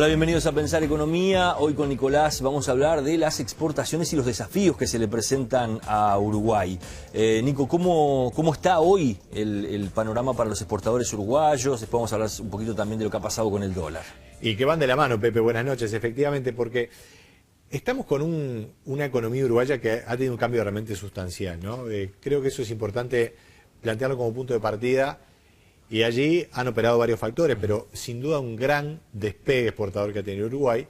Hola, bienvenidos a Pensar Economía. Hoy con Nicolás vamos a hablar de las exportaciones y los desafíos que se le presentan a Uruguay. Nico, ¿cómo está hoy el panorama para los exportadores uruguayos? Después vamos a hablar un poquito también de lo que ha pasado con el dólar. Y que van de la mano, Pepe, buenas noches, efectivamente, porque estamos con una economía uruguaya que ha tenido un cambio realmente sustancial, ¿no? Creo que eso es importante plantearlo como punto de partida. Y allí han operado varios factores, pero sin duda un gran despegue exportador que ha tenido Uruguay,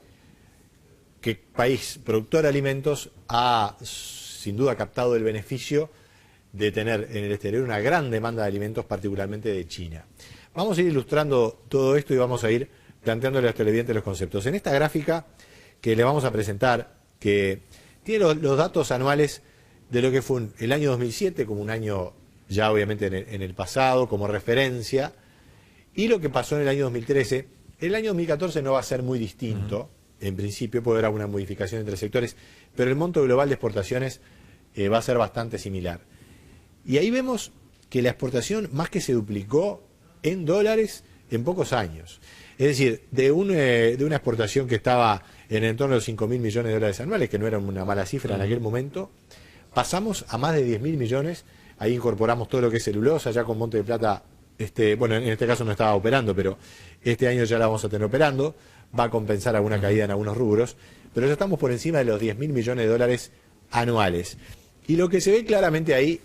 que país productor de alimentos ha sin duda captado el beneficio de tener en el exterior una gran demanda de alimentos, particularmente de China. Vamos a ir ilustrando todo esto y vamos a ir planteándole a los televidentes los conceptos. En esta gráfica que le vamos a presentar, que tiene los datos anuales de lo que fue el año 2007 como un año ya obviamente en el pasado, como referencia, y lo que pasó en el año 2013. El año 2014 no va a ser muy distinto, en principio puede haber alguna modificación entre sectores, pero el monto global de exportaciones va a ser bastante similar. Y ahí vemos que la exportación más que se duplicó en dólares en pocos años. Es decir, de una exportación que estaba en el entorno de los 5.000 millones de dólares anuales, que no era una mala cifra en aquel momento, pasamos a más de 10.000 millones. Ahí incorporamos todo lo que es celulosa, ya con Monte de Plata, bueno, en este caso no estaba operando, pero este año ya la vamos a tener operando, va a compensar alguna caída en algunos rubros, pero ya estamos por encima de los 10.000 millones de dólares anuales. Y lo que se ve claramente ahí,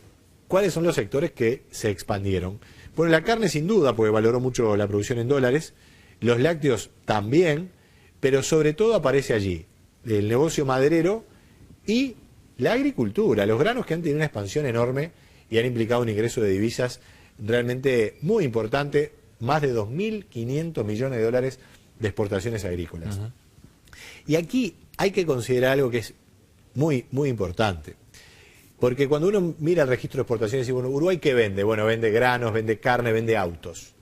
¿cuáles son los sectores que se expandieron? Bueno, la carne sin duda, porque valoró mucho la producción en dólares, los lácteos también, pero sobre todo aparece allí el negocio maderero y la agricultura, los granos que han tenido una expansión enorme y han implicado un ingreso de divisas realmente muy importante, más de 2.500 millones de dólares de exportaciones agrícolas. Y aquí hay que considerar algo que es muy, muy importante, porque cuando uno mira el registro de exportaciones y dice, bueno, ¿Uruguay qué vende? Bueno, vende granos, vende carne, vende autos.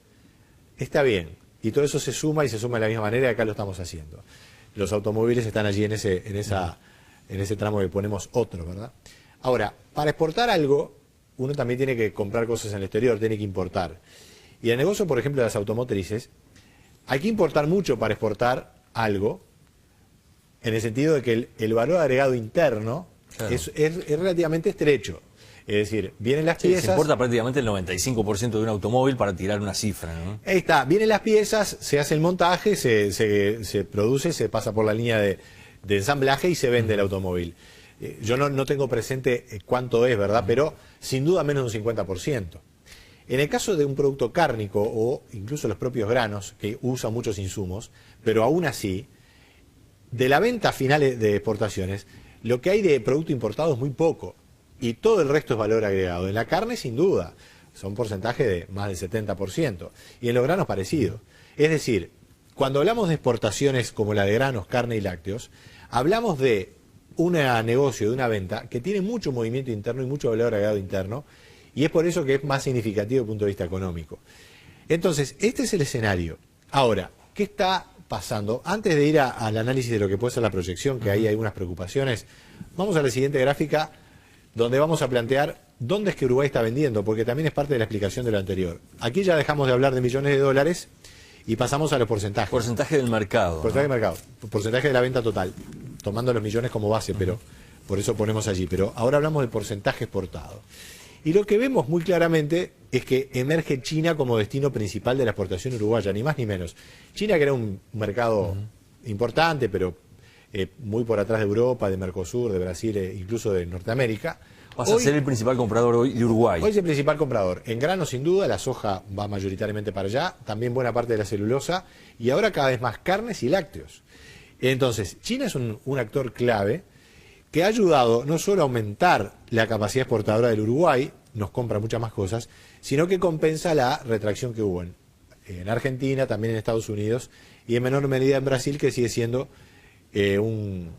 Está bien, y todo eso se suma y se suma de la misma manera, y acá lo estamos haciendo. Los automóviles están allí en ese tramo que ponemos otro, ¿verdad? Ahora, para exportar algo, uno también tiene que comprar cosas en el exterior, tiene que importar. Y el negocio, por ejemplo, de las automotrices, hay que importar mucho para exportar algo, en el sentido de que el valor agregado interno es relativamente estrecho. Es decir, vienen las piezas... Se importa prácticamente el 95% de un automóvil para tirar una cifra, ¿no? Ahí está, vienen las piezas, se hace el montaje, se produce, se pasa por la línea de ensamblaje y se vende el automóvil. Yo no tengo presente cuánto es, ¿verdad? Pero sin duda menos de un 50%. En el caso de un producto cárnico o incluso los propios granos, que usan muchos insumos, pero aún así, de la venta final de exportaciones, lo que hay de producto importado es muy poco. Y todo el resto es valor agregado. En la carne, sin duda, son porcentaje de más del 70%. Y en los granos parecido. Es decir, cuando hablamos de exportaciones como la de granos, carne y lácteos, hablamos de un negocio, de una venta que tiene mucho movimiento interno y mucho valor agregado interno, y es por eso que es más significativo desde el punto de vista económico. Entonces, este es el escenario. Ahora, ¿qué está pasando? Antes de ir al análisis de lo que puede ser la proyección, que ahí hay algunas preocupaciones, vamos a la siguiente gráfica, donde vamos a plantear dónde es que Uruguay está vendiendo, porque también es parte de la explicación de lo anterior. Aquí ya dejamos de hablar de millones de dólares y pasamos a los porcentajes. Porcentaje del mercado. Porcentaje del mercado. Porcentaje de la venta total, tomando los millones como base, pero por eso ponemos allí. Pero ahora hablamos del porcentaje exportado. Y lo que vemos muy claramente es que emerge China como destino principal de la exportación uruguaya, ni más ni menos. China, que era un mercado importante, pero muy por atrás de Europa, de Mercosur, de Brasil, incluso de Norteamérica. Pasa a ser el principal comprador hoy de Uruguay. Hoy es el principal comprador. En grano, sin duda, la soja va mayoritariamente para allá, también buena parte de la celulosa, y ahora cada vez más carnes y lácteos. Entonces, China es un actor clave que ha ayudado no solo a aumentar la capacidad exportadora del Uruguay, nos compra muchas más cosas, sino que compensa la retracción que hubo en Argentina, también en Estados Unidos y en menor medida en Brasil, que sigue siendo un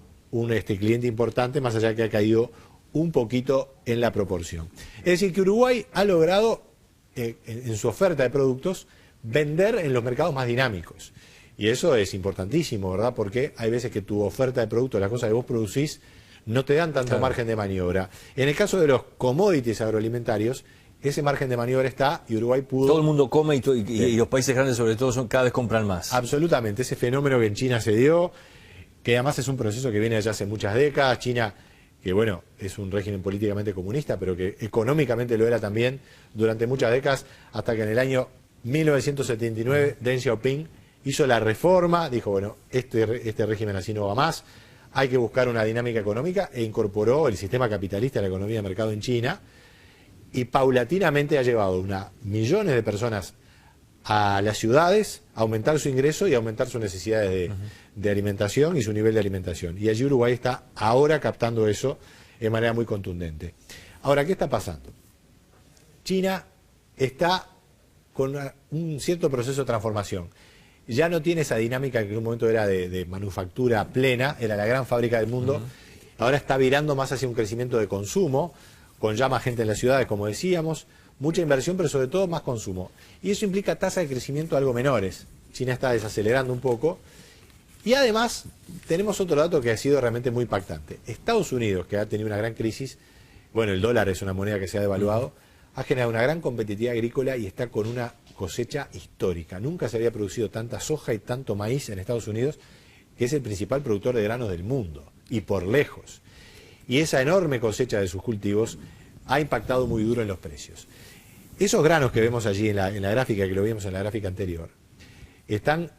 cliente importante, más allá de que ha caído un poquito en la proporción. Es decir, que Uruguay ha logrado, en su oferta de productos, vender en los mercados más dinámicos. Y eso es importantísimo, ¿verdad? Porque hay veces que tu oferta de productos, las cosas que vos producís, no te dan tanto margen de maniobra. En el caso de los commodities agroalimentarios, ese margen de maniobra está y Uruguay pudo... Todo el mundo come y los países grandes sobre todo cada vez compran más. Absolutamente, ese fenómeno que en China se dio, que además es un proceso que viene ya hace muchas décadas. China, que bueno, es un régimen políticamente comunista, pero que económicamente lo era también durante muchas décadas, hasta que en el año 1979 Deng Xiaoping hizo la reforma, dijo, bueno, este régimen así no va más, hay que buscar una dinámica económica, e incorporó el sistema capitalista a la economía de mercado en China, y paulatinamente ha llevado millones de personas a las ciudades, a aumentar su ingreso y a aumentar sus necesidades de alimentación y su nivel de alimentación. Y allí Uruguay está ahora captando eso de manera muy contundente. Ahora, ¿qué está pasando? China está con un cierto proceso de transformación. Ya no tiene esa dinámica que en un momento era de manufactura plena, era la gran fábrica del mundo. Ahora está virando más hacia un crecimiento de consumo, con ya más gente en las ciudades, como decíamos, mucha inversión, pero sobre todo más consumo. Y eso implica tasas de crecimiento algo menores. China está desacelerando un poco. Y además, tenemos otro dato que ha sido realmente muy impactante. Estados Unidos, que ha tenido una gran crisis, bueno, el dólar es una moneda que se ha devaluado, ha generado una gran competitividad agrícola y está con una cosecha histórica. Nunca se había producido tanta soja y tanto maíz en Estados Unidos, que es el principal productor de granos del mundo, y por lejos. Y esa enorme cosecha de sus cultivos ha impactado muy duro en los precios. Esos granos que vemos allí en la gráfica, que lo vimos en la gráfica anterior, están,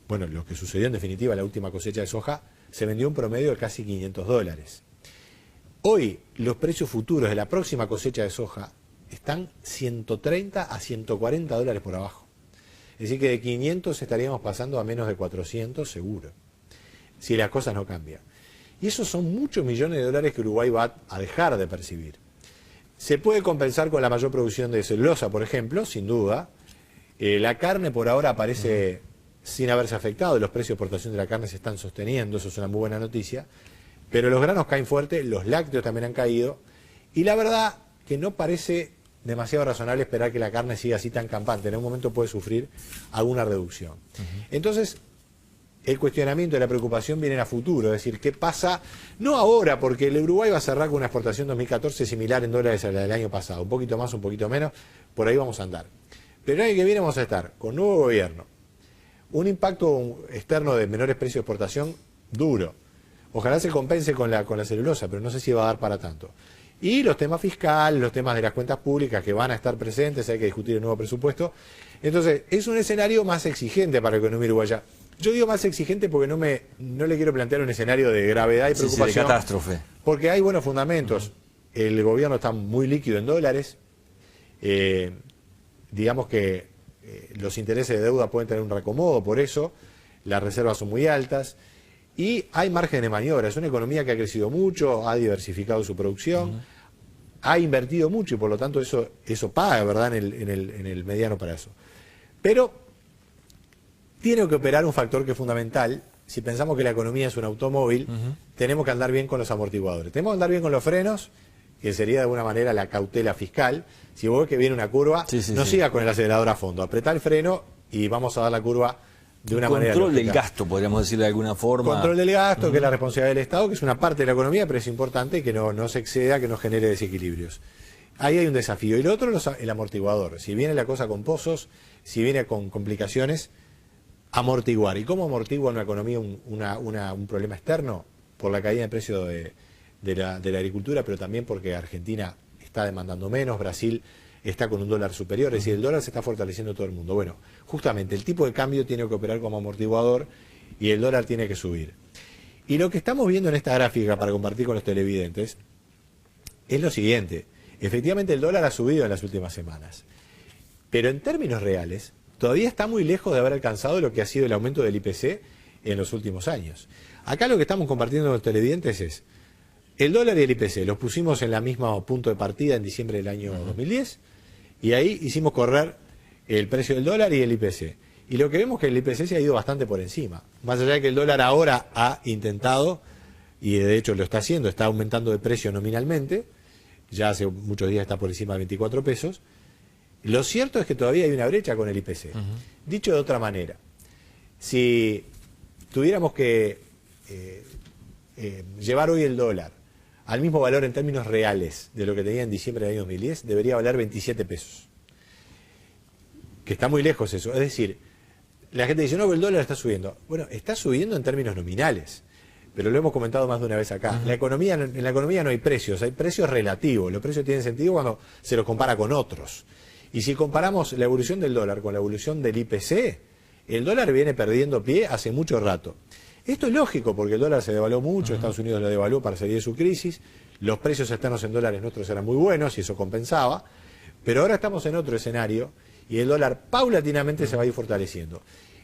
bueno, lo que sucedió en definitiva, la última cosecha de soja, se vendió un promedio de casi $500. Hoy, los precios futuros de la próxima cosecha de soja están 130 a 140 dólares por abajo. Es decir, que de 500 estaríamos pasando a menos de 400 seguro, si las cosas no cambian. Y esos son muchos millones de dólares que Uruguay va a dejar de percibir. Se puede compensar con la mayor producción de celulosa, por ejemplo, sin duda. La carne por ahora aparece sin haberse afectado, los precios de exportación de la carne se están sosteniendo, eso es una muy buena noticia. Pero los granos caen fuerte, los lácteos también han caído, y la verdad que no parece demasiado razonable esperar que la carne siga así tan campante. En un momento puede sufrir alguna reducción. Entonces, el cuestionamiento y la preocupación vienen a futuro, es decir, ¿qué pasa? No ahora, porque el Uruguay va a cerrar con una exportación 2014 similar en dólares a la del año pasado, un poquito más, un poquito menos, por ahí vamos a andar. Pero el año que viene vamos a estar con nuevo gobierno, un impacto externo de menores precios de exportación duro. Ojalá se compense con la celulosa, pero no sé si va a dar para tanto. Y los temas fiscales, los temas de las cuentas públicas que van a estar presentes, hay que discutir el nuevo presupuesto. Entonces, es un escenario más exigente para la economía uruguaya. Yo digo más exigente porque no le quiero plantear un escenario de gravedad y preocupación. Sí, de catástrofe. Porque hay buenos fundamentos. El gobierno está muy líquido en dólares. Digamos que los intereses de deuda pueden tener un reacomodo por eso. Las reservas son muy altas. Y hay margen de maniobra. Es una economía que ha crecido mucho, ha diversificado su producción, ha invertido mucho y por lo tanto eso paga, ¿verdad?, en el mediano plazo. Pero tiene que operar un factor que es fundamental. Si pensamos que la economía es un automóvil, tenemos que andar bien con los amortiguadores. Tenemos que andar bien con los frenos, que sería de alguna manera la cautela fiscal. Si vos ves que viene una curva, no sigas con el acelerador a fondo. Apretá el freno y vamos a dar la curva de una manera Control lógica. del gasto, podríamos decir de alguna forma. Control del gasto, que es la responsabilidad del Estado, que es una parte de la economía, pero es importante que no se exceda, que no genere desequilibrios. Ahí hay un desafío. Y lo otro es el amortiguador. Si viene la cosa con pozos, si viene con complicaciones, amortiguar. ¿Y cómo amortigua una economía un problema externo? Por la caída de precio de la agricultura, pero también porque Argentina está demandando menos, Brasil está con un dólar superior, es decir, el dólar se está fortaleciendo todo el mundo. Bueno, justamente el tipo de cambio tiene que operar como amortiguador y el dólar tiene que subir. Y lo que estamos viendo en esta gráfica para compartir con los televidentes es lo siguiente. Efectivamente el dólar ha subido en las últimas semanas, pero en términos reales todavía está muy lejos de haber alcanzado lo que ha sido el aumento del IPC en los últimos años. Acá lo que estamos compartiendo con los televidentes es el dólar y el IPC. Los pusimos en la misma punto de partida en diciembre del año 2010 y ahí hicimos correr el precio del dólar y el IPC. Y lo que vemos es que el IPC se ha ido bastante por encima. Más allá de que el dólar ahora ha intentado, y de hecho lo está haciendo, está aumentando de precio nominalmente, ya hace muchos días está por encima de 24 pesos, lo cierto es que todavía hay una brecha con el IPC. Dicho de otra manera, si tuviéramos que llevar hoy el dólar al mismo valor en términos reales de lo que tenía en diciembre del año 2010, debería valer 27 pesos. Que está muy lejos eso. Es decir, la gente dice, no, pero el dólar está subiendo. Bueno, está subiendo en términos nominales, pero lo hemos comentado más de una vez acá. En la economía no hay precios relativos. Los precios tienen sentido cuando se los compara con otros. Y si comparamos la evolución del dólar con la evolución del IPC, el dólar viene perdiendo pie hace mucho rato. Esto es lógico porque el dólar se devaluó mucho, Estados Unidos lo devaluó para salir de su crisis, los precios externos en dólares nuestros eran muy buenos y eso compensaba, pero ahora estamos en otro escenario y el dólar paulatinamente se va a ir fortaleciendo.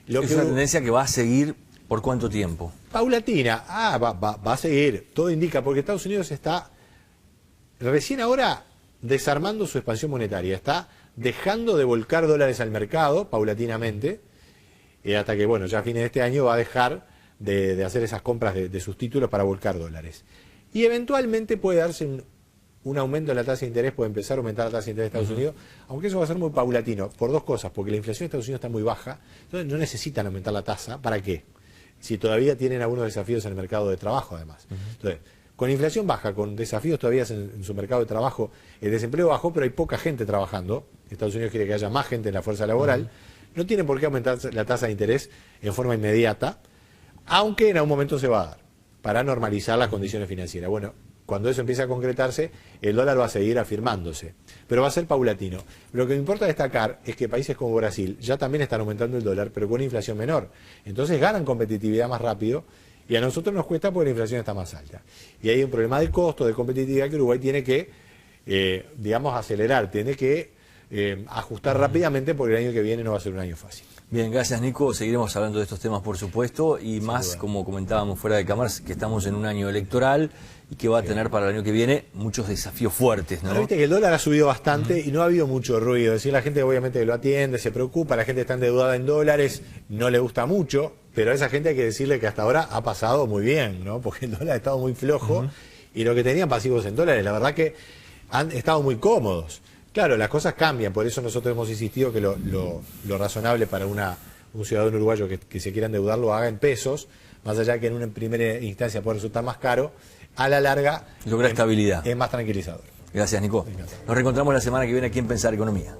Es una tendencia que va a seguir ¿por cuánto tiempo? Paulatina, va a seguir, todo indica, porque Estados Unidos está recién ahora desarmando su expansión monetaria, está dejando de volcar dólares al mercado paulatinamente, hasta que, bueno, ya a fines de este año va a dejar de hacer esas compras de sus títulos para volcar dólares. Y eventualmente puede darse un aumento de la tasa de interés, puede empezar a aumentar la tasa de interés de Estados Unidos, aunque eso va a ser muy paulatino, por dos cosas, porque la inflación de Estados Unidos está muy baja, entonces no necesitan aumentar la tasa, ¿para qué? Si todavía tienen algunos desafíos en el mercado de trabajo, además. Entonces, con inflación baja, con desafíos todavía en su mercado de trabajo, el desempleo bajó, pero hay poca gente trabajando, Estados Unidos quiere que haya más gente en la fuerza laboral, no tienen por qué aumentar la tasa de interés en forma inmediata, aunque en algún momento se va a dar, para normalizar las condiciones financieras. Bueno, cuando eso empiece a concretarse, el dólar va a seguir afirmándose, pero va a ser paulatino. Lo que me importa destacar es que países como Brasil ya también están aumentando el dólar, pero con una inflación menor. Entonces ganan competitividad más rápido y a nosotros nos cuesta porque la inflación está más alta. Y hay un problema de costo, de competitividad que Uruguay tiene que, digamos, acelerar, tiene que ajustar rápidamente porque el año que viene no va a ser un año fácil. Bien, gracias Nico, seguiremos hablando de estos temas por supuesto y más como comentábamos fuera de cámaras que estamos en un año electoral y que va a tener para el año que viene muchos desafíos fuertes, ¿no? Pero viste que el dólar ha subido bastante y no ha habido mucho ruido, es decir, la gente obviamente lo atiende, se preocupa, la gente está endeudada en dólares, no le gusta mucho, pero a esa gente hay que decirle que hasta ahora ha pasado muy bien, ¿no? Porque el dólar ha estado muy flojo y lo que tenían pasivos en dólares, la verdad que han estado muy cómodos. Claro, las cosas cambian, por eso nosotros hemos insistido que lo razonable para un ciudadano uruguayo que se quiera endeudar lo haga en pesos, más allá que en una primera instancia puede resultar más caro, a la larga logra estabilidad. Es más tranquilizador. Gracias, Nico. Nos reencontramos la semana que viene aquí en Pensar Economía.